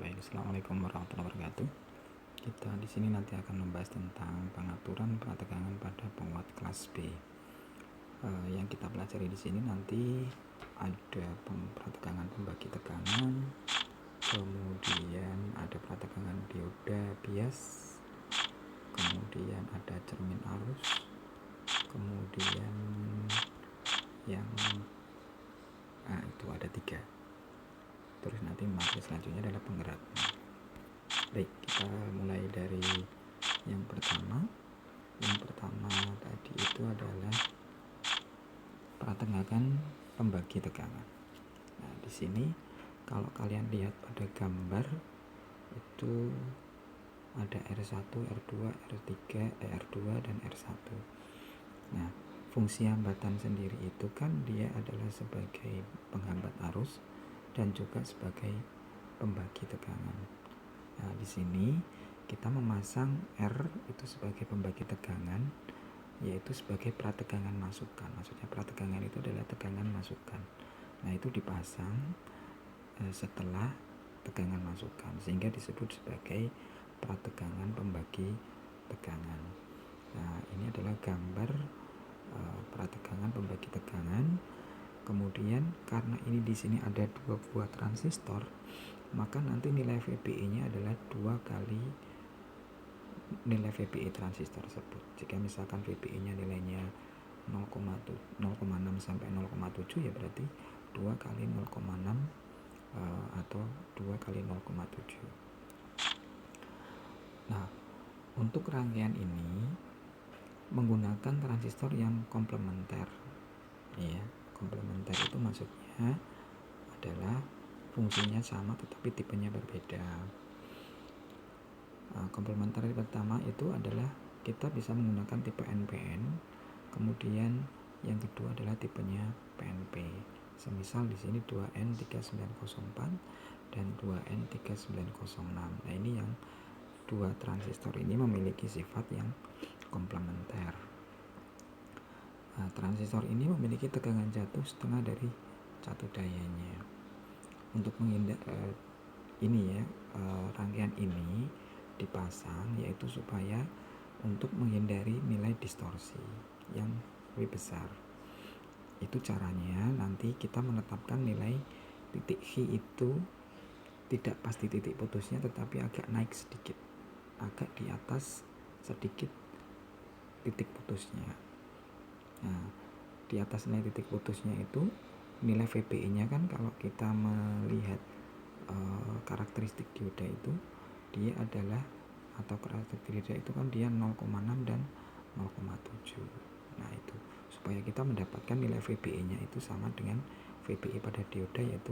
Baik, assalamualaikum warahmatullahi wabarakatuh. Kita di sini nanti akan membahas tentang pengaturan prategangan pada penguat kelas B. Yang kita pelajari di sini nanti ada prategangan pembagi tegangan, kemudian ada prategangan dioda bias, kemudian ada cermin arus, kemudian yang itu ada 3. Terus nanti materi selanjutnya adalah penggerak. Baik, kita mulai dari yang pertama. Yang pertama tadi itu adalah prategangan pembagi tegangan. Nah, di sini kalau kalian lihat pada gambar itu ada R1, R2, R3, R2 dan R1. Nah, fungsi hambatan sendiri itu kan dia adalah sebagai penghambat arus dan juga sebagai pembagi tegangan. Nah, di sini kita memasang R itu sebagai pembagi tegangan, yaitu sebagai prategangan masukan. Maksudnya prategangan itu adalah tegangan masukan. Nah, itu dipasang setelah tegangan masukan, sehingga disebut sebagai prategangan pembagi tegangan. Nah, ini adalah gambar prategangan pembagi tegangan. Kemudian karena ini di sini ada 2 buah transistor, maka nanti nilai VBE-nya adalah 2 kali nilai VBE transistor tersebut. Jika misalkan VBE-nya nilainya 0,6 sampai 0,7 ya berarti 2 kali 0,6 atau 2 kali 0,7. Nah, untuk rangkaian ini menggunakan transistor yang komplementer. Ya, komplementer itu maksudnya adalah fungsinya sama tetapi tipenya berbeda. Komplementer pertama itu adalah kita bisa menggunakan tipe NPN, kemudian yang kedua adalah tipenya PNP. Semisal di sini 2N3904 dan 2N3906. Nah, ini yang 2 transistor ini memiliki sifat yang komplementer. Nah, transistor ini memiliki tegangan jatuh setengah dari catu dayanya. Untuk menghindari rangkaian ini dipasang yaitu supaya untuk menghindari nilai distorsi yang lebih besar. Itu caranya nanti kita menetapkan nilai titik H itu tidak pasti titik putusnya tetapi agak naik sedikit, agak di atas sedikit titik putusnya. Nah, di atas nilai titik putusnya itu nilai VBE-nya kan kalau kita melihat karakteristik dioda itu dia adalah atau karakteristik dioda itu kan dia 0,6 dan 0,7. Nah, itu supaya kita mendapatkan nilai VBE-nya itu sama dengan VBE pada dioda yaitu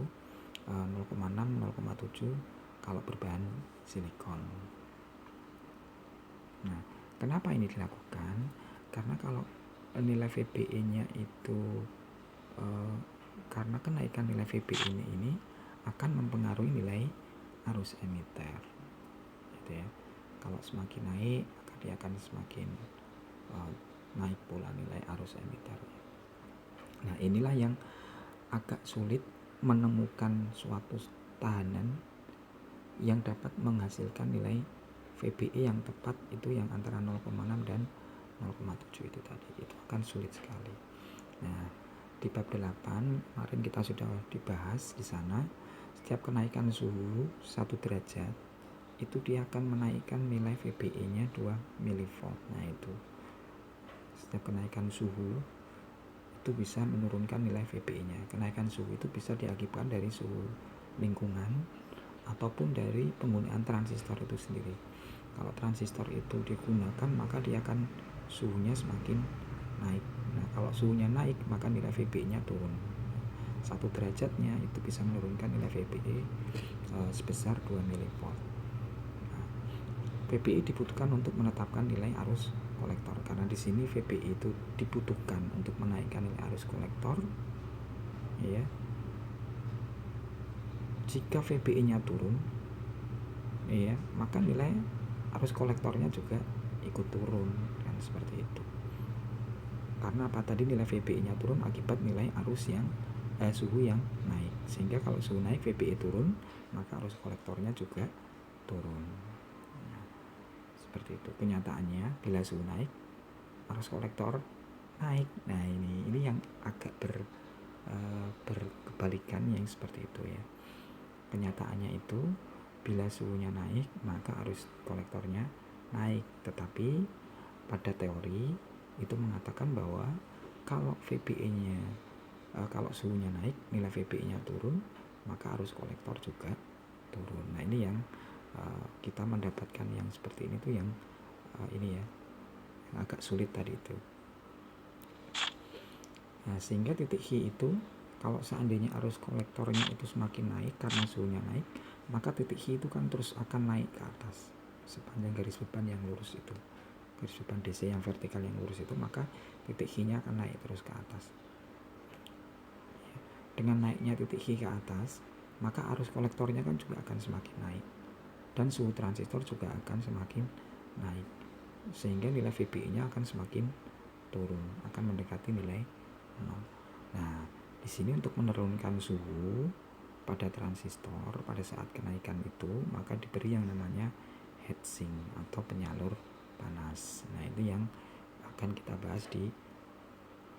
0,6 0,7 kalau berbahan silikon. Nah, kenapa ini dilakukan? Karena kalau nilai VBE-nya itu karena kenaikan nilai VBE-nya ini akan mempengaruhi nilai arus emitter. Gitu ya. Kalau semakin naik, maka dia akan semakin naik pula nilai arus emitter. Nah, inilah yang agak sulit menemukan suatu tahanan yang dapat menghasilkan nilai VBE yang tepat itu yang antara 0,6 dan 0,7 itu tadi. Itu akan sulit sekali. Nah, di bab 8 kemarin kita sudah dibahas di sana setiap kenaikan suhu 1 derajat itu dia akan menaikkan nilai VBE-nya 2 mV. Nah, itu setiap kenaikan suhu itu bisa menurunkan nilai VBE-nya. Kenaikan suhu itu bisa diakibatkan dari suhu lingkungan ataupun dari penggunaan transistor itu sendiri. Kalau transistor itu digunakan maka dia akan suhunya semakin naik. Nah, kalau suhunya naik maka nilai VBE-nya turun. 1 derajatnya itu bisa menurunkan nilai VBE sebesar 2 mV. Nah, VBE dibutuhkan untuk menetapkan nilai arus kolektor karena di sini VBE itu dibutuhkan untuk menaikkan nilai arus kolektor. Ya. Jika VBE-nya turun, ya, maka nilai arus kolektornya juga ikut turun kan seperti itu. Karena apa tadi nilai VBE-nya turun akibat nilai arus yang suhu yang naik, sehingga kalau suhu naik VBE turun, maka arus kolektornya juga turun. Nah, seperti itu kenyataannya. Bila suhu naik, arus kolektor naik. Nah, ini yang agak berkebalikan yang seperti itu ya. Kenyataannya itu bila suhunya naik, maka arus kolektornya naik, tetapi pada teori itu mengatakan bahwa kalau VBE-nya kalau suhunya naik, nilai VBE-nya turun, maka arus kolektor juga turun. Nah, ini yang kita mendapatkan yang seperti ini tuh yang ini ya, yang agak sulit tadi itu. Nah, sehingga titik H itu kalau seandainya arus kolektornya itu semakin naik karena suhunya naik, maka titik H itu kan terus akan naik ke atas sepanjang garis beban yang lurus itu, garis beban DC yang vertikal yang lurus itu, maka titik H-nya akan naik terus ke atas. Dengan naiknya titik H ke atas, maka arus kolektornya kan juga akan semakin naik, dan suhu transistor juga akan semakin naik, sehingga nilai VBE-nya akan semakin turun, akan mendekati nilai 0. Nah, di sini untuk menurunkan suhu pada transistor pada saat kenaikan itu, maka diberi yang namanya heatsink atau penyalur panas. Nah, itu yang akan kita bahas di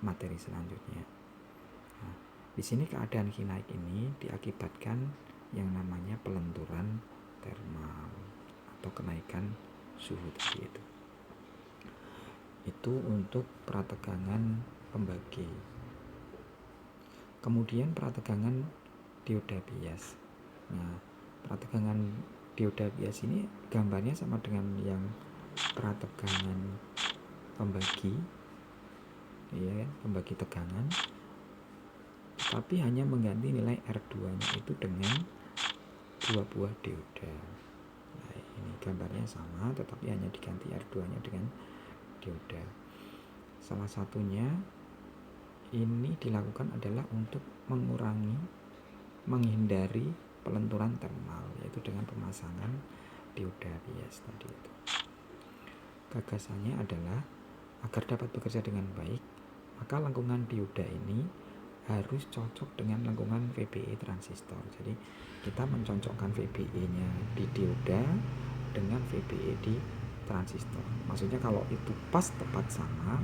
materi selanjutnya. Nah, di sini keadaan Q naik ini diakibatkan yang namanya pelenturan termal atau kenaikan suhu tadi itu. Itu untuk prategangan pembagi. Kemudian prategangan dioda bias. Nah, prategangan dioda bias ini gambarnya sama dengan yang prategangan pembagi, ya, pembagi tegangan, tapi hanya mengganti nilai R2-nya itu dengan 2 buah dioda. Nah, ini gambarnya sama, tetapi hanya diganti R2-nya dengan dioda. Salah satunya ini dilakukan adalah untuk menghindari pelenturan termal, yaitu dengan pemasangan dioda bias tadi itu. Gagasannya adalah agar dapat bekerja dengan baik, maka lengkungan dioda ini harus cocok dengan lengkungan VBE transistor. Jadi kita mencocokkan VBE-nya di dioda dengan VBE di transistor. Maksudnya kalau itu pas tepat sama,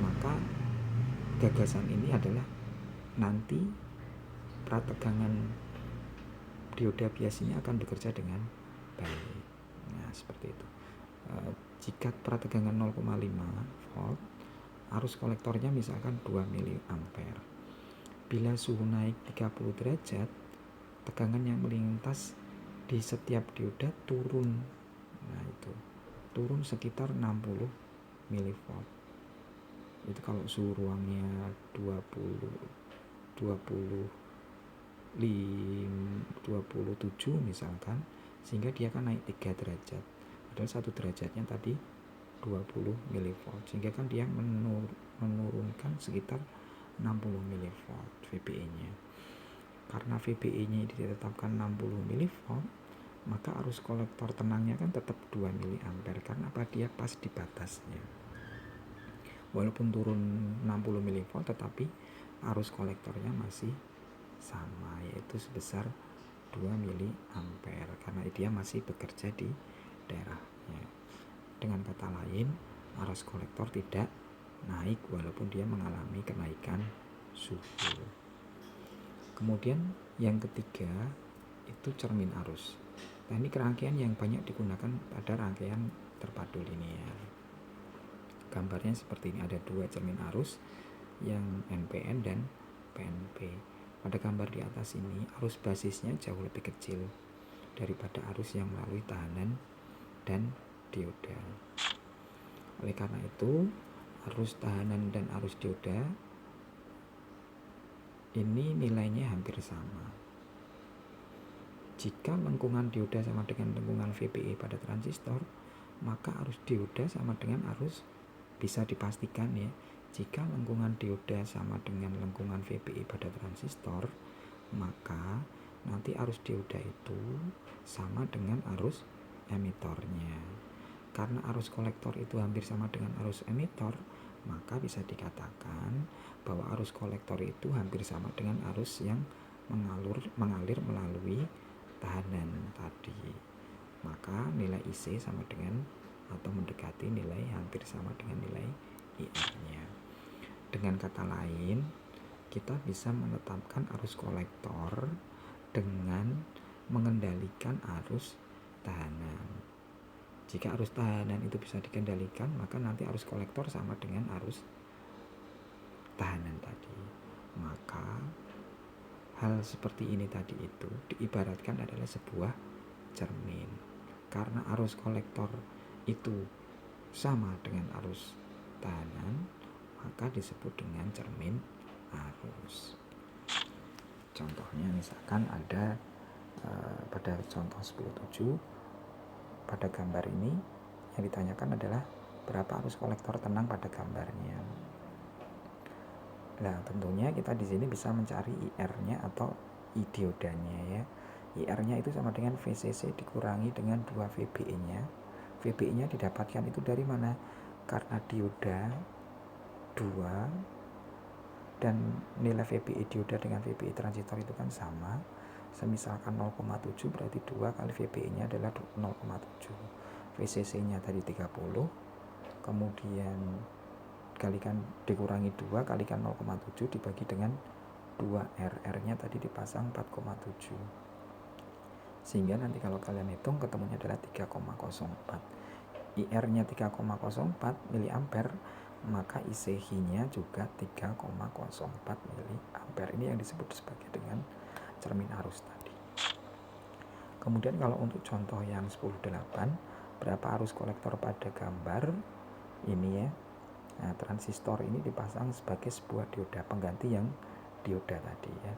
maka gagasan ini adalah nanti prategangan dioda bias ini akan bekerja dengan baik. Nah, seperti itu. Jika prategangan 0,5 volt, arus kolektornya misalkan 2 mA. Bila suhu naik 30 derajat, tegangan yang melintas di setiap dioda turun. Nah, itu turun sekitar 60 mV. Itu kalau suhu ruangnya 27 misalkan, sehingga dia akan naik 3 derajat. Padahal 1 derajatnya tadi 20 mV, sehingga kan dia menurunkan sekitar 60 mV VBE-nya. Karena VBE-nya ditetapkan 60 mV, maka arus kolektor tenangnya kan tetap 2 mA, karena apa? Dia pas di batasnya. Walaupun turun 60 mV, tetapi arus kolektornya masih sama, yaitu sebesar 2 mA, karena dia masih bekerja di daerahnya. Dengan kata lain, arus kolektor tidak naik walaupun dia mengalami kenaikan suhu. Kemudian yang ketiga itu cermin arus. Nah, ini rangkaian yang banyak digunakan pada rangkaian terpadu linear. Gambarnya seperti ini, ada 2 cermin arus yang NPN dan PNP. Pada gambar di atas ini, arus basisnya jauh lebih kecil daripada arus yang melalui tahanan dan dioda. Oleh karena itu, arus tahanan dan arus dioda ini nilainya hampir sama. Jika lengkungan dioda sama dengan lengkungan VBE pada transistor, maka arus dioda sama dengan arus, bisa dipastikan ya, jika lengkungan dioda sama dengan lengkungan VBE pada transistor, maka nanti arus dioda itu sama dengan arus emitornya. Karena arus kolektor itu hampir sama dengan arus emitor, Maka bisa dikatakan bahwa arus kolektor itu hampir sama dengan arus yang mengalir melalui tahanan tadi. Maka nilai IC sama dengan atau mendekati nilai hampir sama dengan nilai IR-nya. Dengan kata lain, kita bisa menetapkan arus kolektor dengan mengendalikan arus tahanan. Jika arus tahanan itu bisa dikendalikan, maka nanti arus kolektor sama dengan arus tahanan tadi. Maka hal seperti ini tadi itu diibaratkan adalah sebuah cermin. Karena arus kolektor itu sama dengan arus tahanan, maka disebut dengan cermin arus. Contohnya misalkan ada pada contoh 10.7 pada gambar ini yang ditanyakan adalah berapa arus kolektor tenang pada gambarnya. Nah, tentunya kita di sini bisa mencari IR-nya atau I diodanya ya. IR-nya itu sama dengan VCC dikurangi dengan 2 VBE-nya. VBE-nya didapatkan itu dari mana? Karena dioda 2 dan nilai VBE dioda dengan VBE transistor itu kan sama. Semisalkan 0,7 berarti 2 kali VBE-nya adalah 0,7. VCC-nya tadi 30, kemudian dikurangi 2 kalikan 0,7 dibagi dengan 2R. R-nya tadi dipasang 4,7. Sehingga nanti kalau kalian hitung ketemunya adalah 3,04. IR-nya 3,04 miliampere, maka ICH-nya juga 3,04 miliampere. Ini yang disebut sebagai dengan cermin arus tadi. Kemudian kalau untuk contoh yang 10.8, berapa arus kolektor pada gambar ini ya. Nah, transistor ini dipasang sebagai sebuah dioda pengganti yang dioda tadi ya.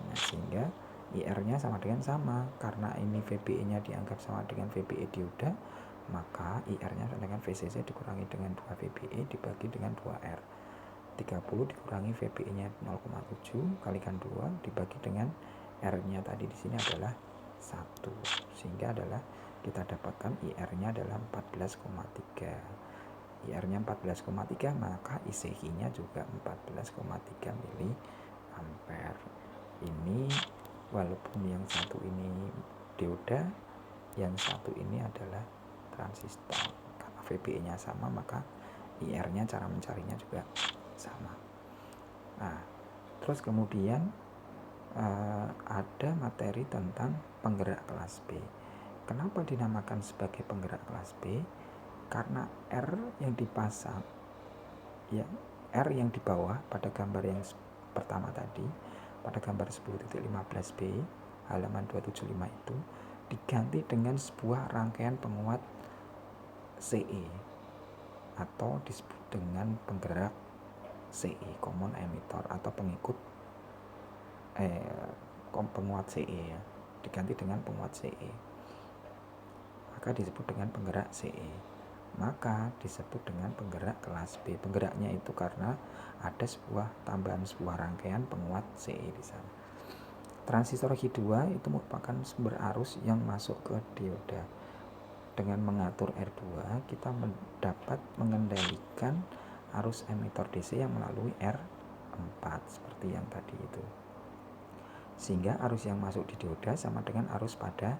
Nah, sehingga IR-nya sama karena ini VBE-nya dianggap sama dengan VBE dioda, maka IR-nya sama dengan VCC dikurangi dengan 2 VBE dibagi dengan 2R. 30 dikurangi VBE-nya 0,7 kalikan 2 dibagi dengan R-nya tadi di sini adalah 1, sehingga adalah kita dapatkan IR-nya adalah 14,3. IR-nya 14,3, maka ICH-nya juga 14,3 miliampere. Ini walaupun yang satu ini dioda, yang satu ini adalah transistor. Karena VBE-nya sama, maka IR-nya cara mencarinya juga sama. Nah, terus kemudian ada materi tentang penggerak kelas B. Kenapa dinamakan sebagai penggerak kelas B? Karena R yang dipasang ya, R yang di bawah pada gambar yang pertama tadi, pada gambar 10.15b halaman 275 itu diganti dengan sebuah rangkaian penguat CE atau disebut dengan penggerak CE, common emitter, atau pengikut penguat CE ya, diganti dengan penguat CE, maka disebut dengan penggerak CE, maka disebut dengan penggerak kelas B. Penggeraknya itu karena ada tambahan sebuah rangkaian penguat CE di sana. Transistor H2 itu merupakan sumber arus yang masuk ke dioda. Dengan mengatur R2, kita dapat mengendalikan arus emitter DC yang melalui R4 seperti yang tadi itu. Sehingga arus yang masuk di dioda sama dengan arus pada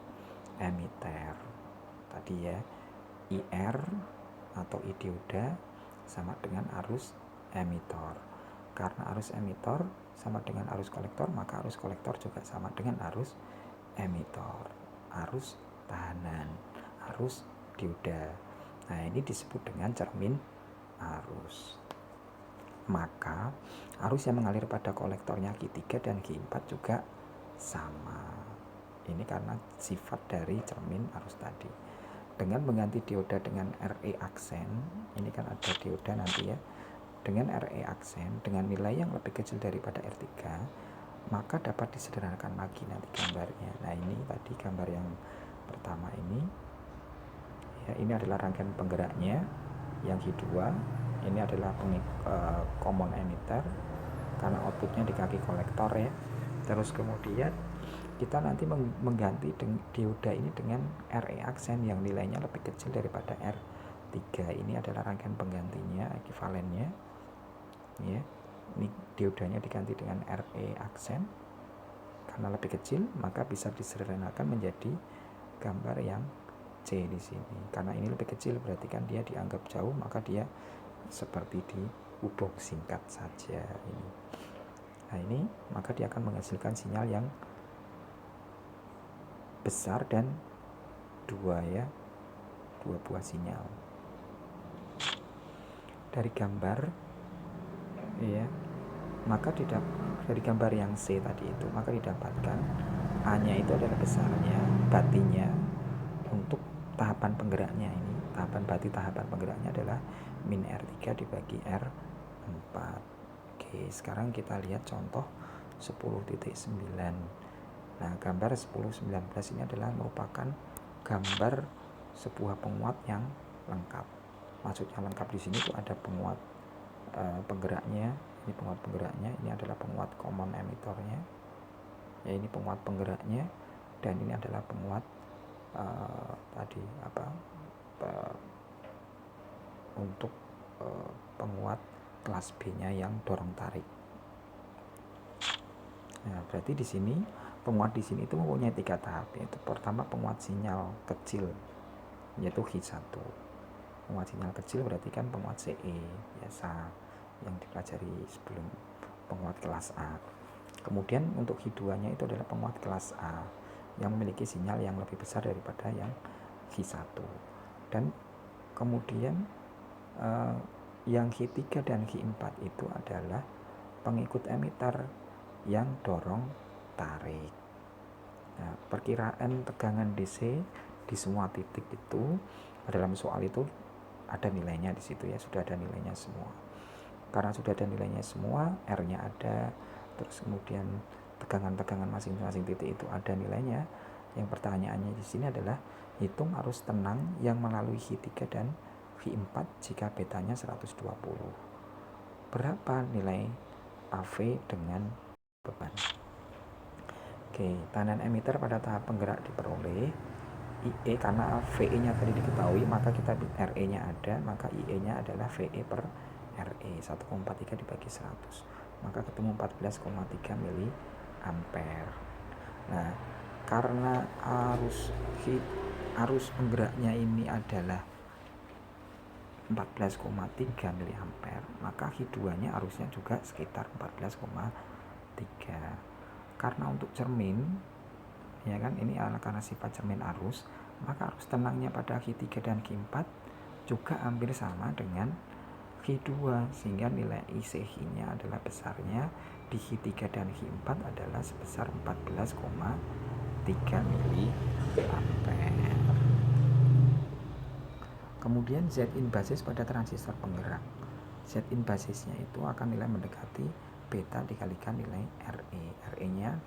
emitter. Tadi ya, IR atau I dioda sama dengan arus emitter. Karena arus emitter sama dengan arus kolektor, maka arus kolektor juga sama dengan arus emitter. Arus tahanan, arus dioda. Nah, ini disebut dengan cermin arus. Maka arus yang mengalir pada kolektornya Q3 dan Q4 juga sama. Ini karena sifat dari cermin arus tadi. Dengan mengganti dioda dengan RE aksen, ini kan ada dioda nanti ya, dengan RE aksen dengan nilai yang lebih kecil daripada R3, maka dapat disederhanakan lagi nanti gambarnya. Nah, ini tadi gambar yang pertama ini ya, ini adalah rangkaian penggeraknya yang H2, ini adalah common emitter karena outputnya di kaki kolektor ya. Terus kemudian kita nanti mengganti dioda ini dengan RE aksen yang nilainya lebih kecil daripada R3. 3 ini adalah rangkaian penggantinya, ekivalennya ya. Ini diodanya diganti dengan Re aksen. Karena lebih kecil, maka bisa disederhanakan menjadi gambar yang C di sini. Karena ini lebih kecil, berarti kan dia dianggap jauh, maka dia seperti dihubung singkat saja ini. Nah ini, maka dia akan menghasilkan sinyal yang besar dan dua buah sinyal. Dari gambar ya, maka dari gambar yang C tadi itu, maka didapatkan A-nya itu adalah besarnya, batinya untuk tahapan penggeraknya ini. Tahapan penggeraknya adalah min R3 dibagi R4. Oke, sekarang kita lihat contoh 10.9. Nah, gambar 10.19 ini adalah merupakan gambar sebuah penguat yang lengkap. Maksudnya lengkap di sini itu ada penguat penggeraknya. Ini penguat penggeraknya, ini adalah penguat common emitternya. Ya, ini penguat penggeraknya, dan ini adalah penguat untuk penguat kelas B-nya yang dorong tarik. Nah, berarti di sini penguat di sini itu mempunyai 3 tahap. Yaitu pertama penguat sinyal kecil, yaitu H1. Penguat sinyal kecil berarti kan penguat CE biasa yang dipelajari sebelum penguat kelas A. Kemudian untuk H2-nya itu adalah penguat kelas A yang memiliki sinyal yang lebih besar daripada yang H1. Dan kemudian yang H3 dan H4 itu adalah pengikut emitter yang dorong tarik. Nah, perkiraan tegangan DC di semua titik itu dalam soal itu ada nilainya di situ ya, sudah ada nilainya semua. Karena sudah ada nilainya semua, R-nya ada, terus kemudian tegangan-tegangan masing-masing titik itu ada nilainya. Yang pertanyaannya di sini adalah hitung arus tenang yang melalui H3 dan H4 jika betanya 120. Berapa nilai AV dengan beban? Oke, tekanan emitter pada tahap penggerak diperoleh IE karena VE-nya tadi diketahui, maka kita RE-nya ada, maka IE-nya adalah VE per RE 1,43 dibagi 100, maka ketemu 14,3 mili ampere. Nah, karena arus penggeraknya ini adalah 14,3 mili ampere, maka H2-nya arusnya juga sekitar 14,3. Karena untuk cermin ya kan, ini karena sifat cermin arus, maka arus tenangnya pada H3 dan H4 juga hampir sama dengan H2, sehingga nilai ICH-nya adalah besarnya di H3 dan H4 adalah sebesar 14,3 mili ampere. Kemudian Zin basis pada transistor penggerak. Zin basisnya itu akan nilai mendekati beta dikalikan nilai RE. RE-nya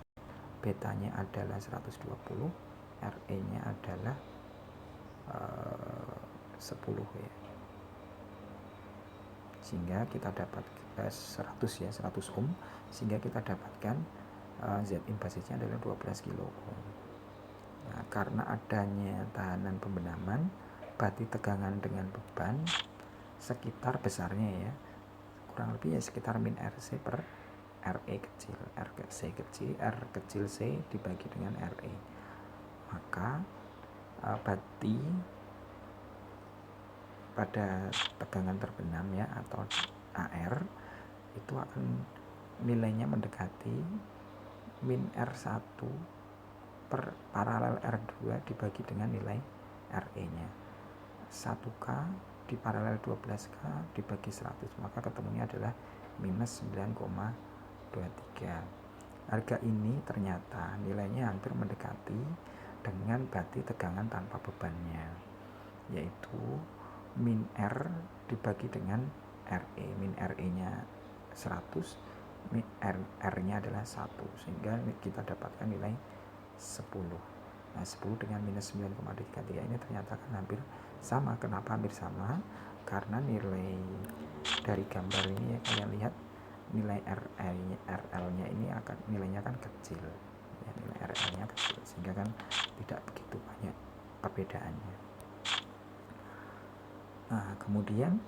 betanya adalah 120, RE-nya adalah 10 ya. Sehingga kita dapat 100 ohm, sehingga kita dapatkan Zin basisnya adalah 12 kilo ohm. Nah, karena adanya tahanan pembenaman, bati tegangan dengan beban sekitar besarnya ya, kurang lebih ya sekitar min RC per RE kecil, RC kecil, R kecil C dibagi dengan RE. Maka bati pada tegangan terbenam ya, atau AR itu akan nilainya mendekati min R1 per paralel R2 dibagi dengan nilai RE-nya. 1K di paralel 12K dibagi 100, maka ketemunya adalah minus 9,23. Harga ini ternyata nilainya hampir mendekati dengan bati tegangan tanpa bebannya, yaitu min R dibagi dengan RE. Min RE-nya 100, min R-nya adalah 1, sehingga kita dapatkan nilai 10. Nah, 10 dengan minus 9,33 ini ternyata kan hampir sama. Kenapa hampir sama? Karena nilai dari gambar ini ya, kalian lihat nilai RL-nya ini akan nilainya kan kecil ya, nilai RL-nya kecil, sehingga kan tidak begitu banyak perbedaannya. Nah, kemudian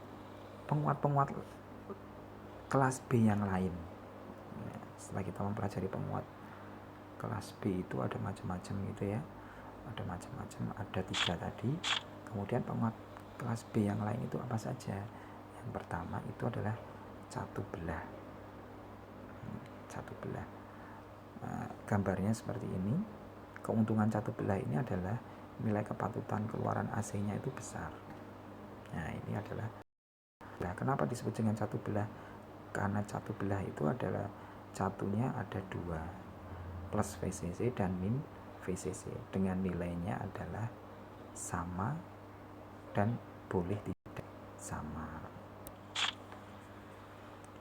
penguat-penguat kelas B yang lain. Setelah kita mempelajari penguat kelas B itu ada macam-macam gitu ya, ada macam-macam, ada 3 tadi. Kemudian penguat kelas B yang lain itu apa saja? Yang pertama itu adalah catu belah. Catu belah. Nah, gambarnya seperti ini. Keuntungan catu belah ini adalah nilai kepatutan keluaran AC-nya itu besar. Nah, ini adalah. Nah, kenapa disebut dengan catu belah? Karena catu belah itu adalah catunya ada 2, plus VCC dan min VCC, dengan nilainya adalah sama dan boleh tidak sama.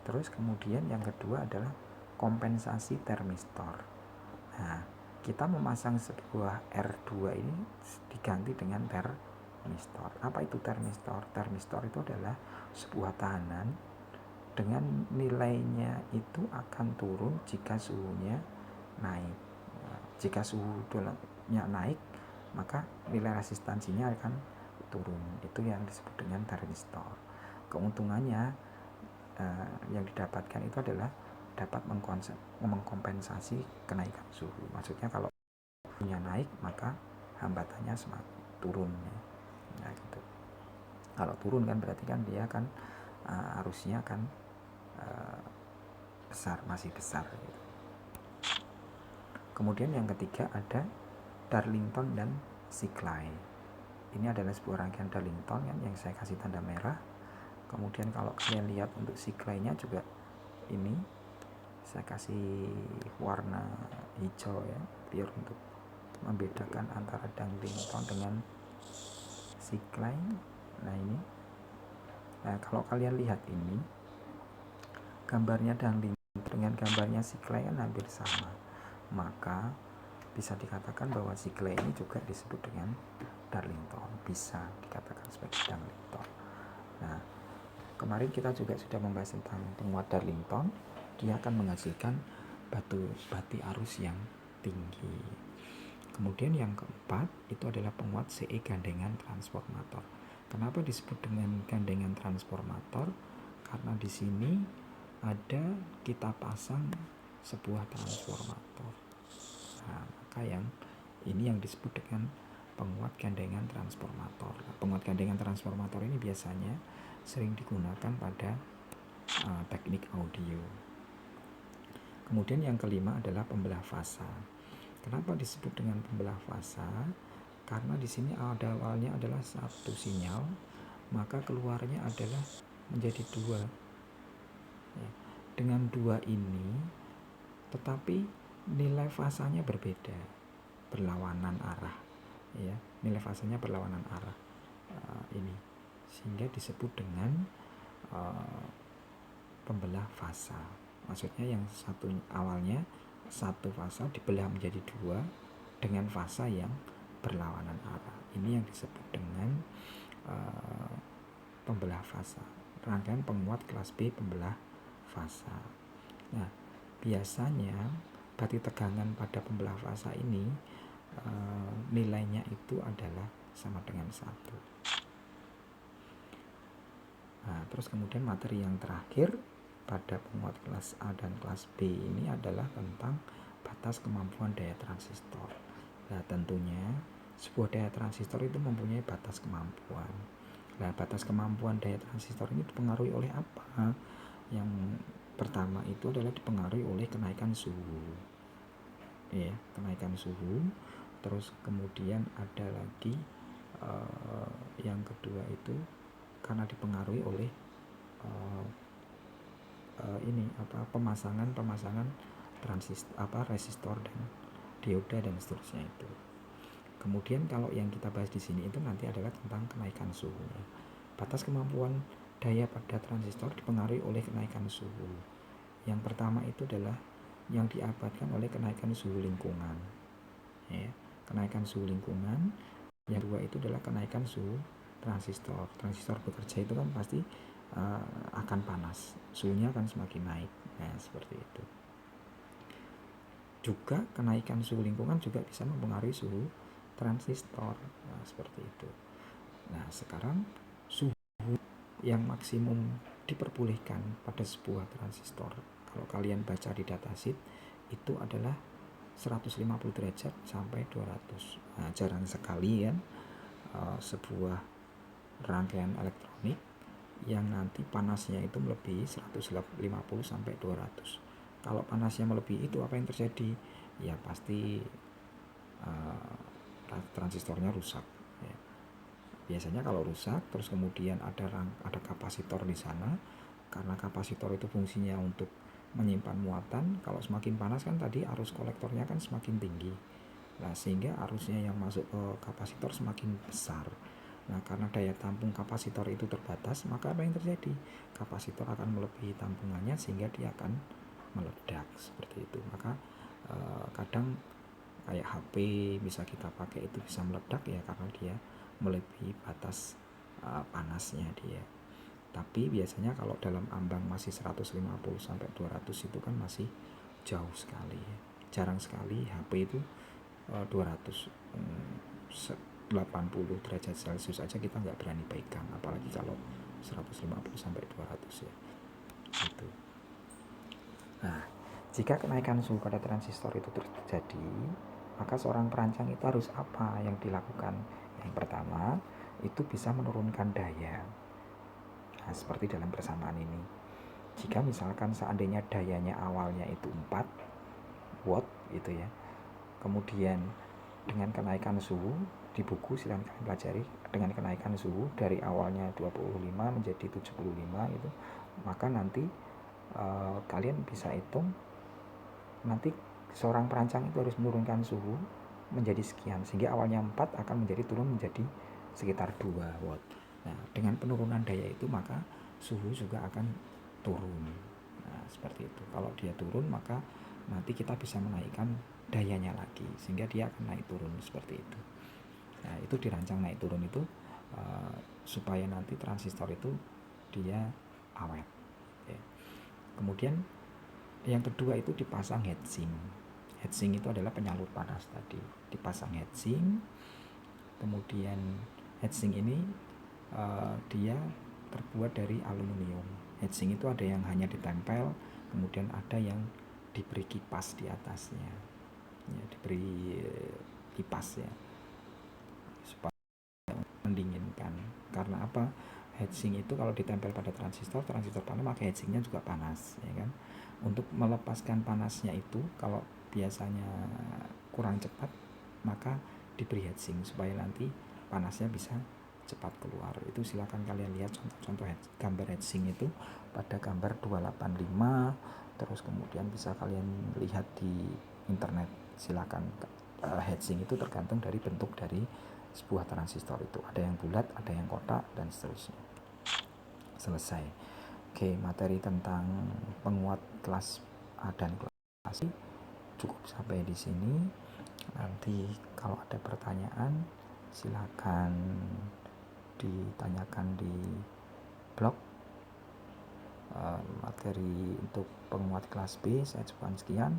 Terus kemudian yang kedua adalah kompensasi termistor. Nah, kita memasang sebuah R2 ini diganti dengan termistor. Apa itu termistor? Termistor itu adalah sebuah tahanan dengan nilainya itu akan turun jika suhunya naik. Jika suhunya naik, maka nilai resistansinya akan turun. Itu yang disebut dengan termistor. Keuntungannya yang didapatkan itu adalah dapat mengkompensasi kenaikan suhu. Maksudnya kalau suhunya naik, maka hambatannya semakin turun. Nah, gitu. Kalau turun kan berarti kan dia akan arusnya akan besar, masih besar gitu. Kemudian yang ketiga ada Darlington dan Cycley. Ini adalah sebuah rangkaian Darlington kan, yang saya kasih tanda merah. Kemudian kalau kalian lihat untuk Cycley-nya juga ini saya kasih warna hijau ya, biar untuk membedakan antara Darlington dengan Cycley. Nah, ini. Nah, kalau kalian lihat ini gambarnya Darlington dengan gambarnya Cycley kan hampir sama, maka bisa dikatakan bahwa Cycley ini juga disebut dengan Darlington, bisa dikatakan sebagai Darlington. Nah, kemarin kita juga sudah membahas tentang penguat Darlington. Dia akan menghasilkan bati arus yang tinggi. Kemudian yang keempat itu adalah penguat CE gandengan transformator. Kenapa disebut dengan gandengan transformator? Karena di sini ada kita pasang sebuah transformator. Nah, maka yang ini yang disebut dengan penguat gandengan transformator. Penguat gandengan transformator ini biasanya sering digunakan pada teknik audio. Kemudian yang kelima adalah pembelah fasa. Kenapa disebut dengan pembelah fasa? Karena di sini awalnya adalah satu sinyal, maka keluarnya adalah menjadi 2. Ya, dengan 2 ini, tetapi nilai fasanya berbeda, berlawanan arah. Ya, nilai fasanya berlawanan arah. Ini sehingga disebut dengan pembelah fasa. Maksudnya yang satu awalnya satu fasa dibelah menjadi 2 dengan fasa yang berlawanan arah. Ini yang disebut dengan pembelah fasa. Rangkaian penguat kelas B pembelah fasa. Nah, biasanya bati tegangan pada pembelah fasa ini nilainya itu adalah sama dengan 1. Nah, terus kemudian materi yang terakhir pada penguat kelas A dan kelas B ini adalah tentang batas kemampuan daya transistor. Nah, tentunya sebuah daya transistor itu mempunyai batas kemampuan. Nah, batas kemampuan daya transistor ini dipengaruhi oleh apa? Yang pertama itu adalah dipengaruhi oleh kenaikan suhu. Ya, kenaikan suhu. Terus kemudian ada lagi yang kedua itu karena dipengaruhi oleh pemasangan resistor dan dioda dan seterusnya itu. Kemudian kalau yang kita bahas di sini itu nanti adalah tentang kenaikan suhu. Batas kemampuan daya pada transistor dipengaruhi oleh kenaikan suhu. Yang pertama itu adalah yang diabadkan oleh kenaikan suhu lingkungan. Ya, kenaikan suhu lingkungan. Yang kedua itu adalah kenaikan suhu transistor. Transistor bekerja itu kan pasti akan panas, suhunya akan semakin naik. Nah, seperti itu. Juga kenaikan suhu lingkungan juga bisa mempengaruhi suhu transistor. Nah, seperti itu. Nah, sekarang suhu yang maksimum diperbolehkan pada sebuah transistor, kalau kalian baca di datasheet, itu adalah 150 derajat sampai 200. Nah, jarang sekali kan sebuah rangkaian elektronik yang nanti panasnya itu melebihi 150 sampai 200. Kalau panasnya melebihi itu, apa yang terjadi? Ya pasti transistornya rusak ya. Biasanya kalau rusak terus kemudian ada kapasitor di sana, karena kapasitor itu fungsinya untuk menyimpan muatan. Kalau semakin panas kan tadi arus kolektornya kan semakin tinggi, nah sehingga arusnya yang masuk ke kapasitor semakin besar. Nah, karena daya tampung kapasitor itu terbatas, maka apa yang terjadi? Kapasitor akan melebihi tampungannya sehingga dia akan meledak seperti itu. Maka kadang kayak HP bisa kita pakai itu bisa meledak ya, karena dia melebihi batas panasnya dia. Tapi biasanya kalau dalam ambang masih 150 sampai 200 itu kan masih jauh sekali ya. Jarang sekali HP itu 200 80 derajat Celcius aja kita nggak berani pegang, apalagi kalau 150 sampai 200 ya. Gitu. Nah, jika kenaikan suhu pada transistor itu terjadi, maka seorang perancang itu harus apa yang dilakukan? Yang pertama, itu bisa menurunkan daya. Nah, seperti dalam persamaan ini. Jika misalkan seandainya dayanya awalnya itu 4 watt gitu ya. Kemudian dengan kenaikan suhu, di buku silahkan kalian pelajari, dengan kenaikan suhu dari awalnya 25 menjadi 75 itu, maka nanti kalian bisa hitung nanti seorang perancang itu harus menurunkan suhu menjadi sekian, sehingga awalnya 4 akan menjadi turun menjadi sekitar 2 watt. Nah, dengan penurunan daya itu maka suhu juga akan turun. Nah, seperti itu. Kalau dia turun maka nanti kita bisa menaikkan dayanya lagi sehingga dia akan naik turun seperti itu. Nah, itu dirancang naik turun itu supaya nanti transistor itu dia awet ya. Kemudian yang kedua itu dipasang heatsink. Heatsink itu adalah penyalur panas tadi. Dipasang heatsink. Kemudian heatsink ini dia terbuat dari aluminium. Heatsink itu ada yang hanya ditempel, kemudian ada yang diberi kipas di atasnya. Ya, diberi kipas ya. Supaya mendinginkan. Karena apa? Heatsink itu kalau ditempel pada transistor panas, maka heatsinknya juga panas ya kan. Untuk melepaskan panasnya itu, kalau biasanya kurang cepat, maka diberi heatsink supaya nanti panasnya bisa cepat keluar. Itu silakan kalian lihat contoh-contoh gambar heatsink itu pada gambar 285, terus kemudian bisa kalian lihat di internet. Silakan. Heatsink itu tergantung dari bentuk dari sebuah transistor itu, ada yang bulat, ada yang kotak, dan seterusnya. Selesai. Oke, materi tentang penguat kelas A dan kelas C cukup sampai di sini. Nanti kalau ada pertanyaan silakan ditanyakan di blog. Materi untuk penguat kelas B saya cukupkan sekian.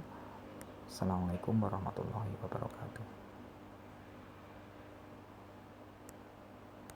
Assalamualaikum warahmatullahi wabarakatuh.